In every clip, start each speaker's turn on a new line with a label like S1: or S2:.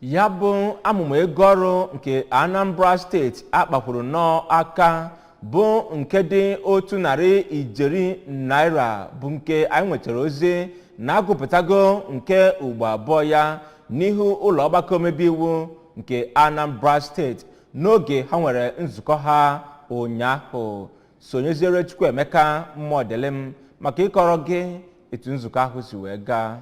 S1: ya bụ amụma ego ọrụ nke Anambra steeti akpakwuru n'aka bụ nke dị 100 naira bụ nke anyị nwetara ozi na agụpụtago nke ugbo abụọ ya n'ihu ụlọ ọgbakọ omebe iwu nke Anambra steeti n'oge ha nwere nzukọ ha ụnyaahụ. Sonyeziere Chukwuemeka Mmodelim maka ịkọrọ gị etu nzukọ ahụ si wee gaa.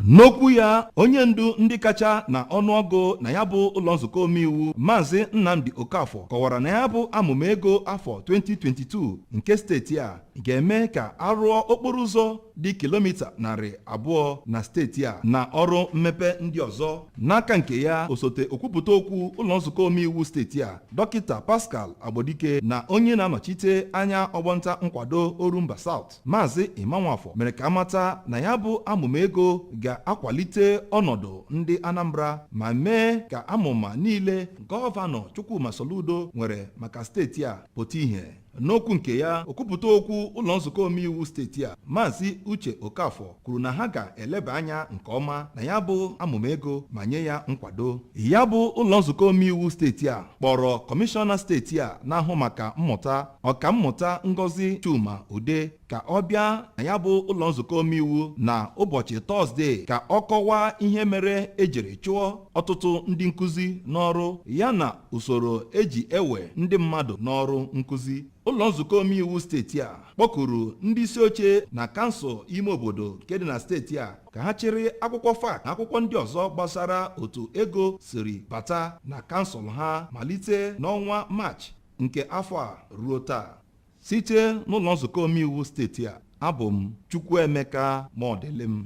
S2: N'okwu ya, onye ndu ndị kacha na ọnụọgụ na ya bụ ụlọ nzukọ omeiwu Maazị Nnamdi Okafọ kọwara na ya bụ amụma ego afọ 2022 nke steeti a ga-eme ka arụọ okporo ụzọ dị kilomita 200 na steeti a na ọrụ mmepe ndị ọzọ. N'aka nke ya, osote okwupụta okwu ụlọ nzukọ omeiwu steeti a Dọkịta Pascal Agbodike na onye na-anọchite anya ọgbọnta nkwado Orumba South Maazị Imanwafọ mere ka amata na ya bụ amụma ego ga-akwalite ọnọdụ ndị Anambra ma mee ka amụma niile Gọvanọ Chukwuma Soludo nwere maka steeti a pụta ihe. N'okwu nke ya, okwupụta okwu ụlọ nzukọ omeiwu steeti a Maazị Uche Okafọ kwuru na ha ga-eleba anya nke ọma na ya bụ amụma ego ma nye ya nkwado. Ya bụ ụlọ nzukọ omeiwu steeti a kpọrọ kọmishọna steeti a na-ahụ maka mmụta ọkammụta Ngozi Chuma Ude ka ọ bịa na ya bụ ụlọ nzukọ omeiwu na ụbọchị Tọzdee ka ọ kọwaa ihe mere ejiri chụọ ọtụtụ ndị nkụzi n'ọrụ ya na usoro eji ewe ndị mmadụ n'ọrụ nkụzi. Ụlọ nzukọ omeiwu steeti a kpọkuru ndị isi oche na kansụl ime obodo nke dị na steeti a ka ha chịrị akwụkwọ fak na akwụkwọ ndị ọzọ gbasara otu ego siri bata na kansụl ha malite n'ọnwa Maachị nke afọ a ruo taa. Site n'ụlọ nzukọ omeiwu steeti a, abụ m Chukwuemeka Mmodelim.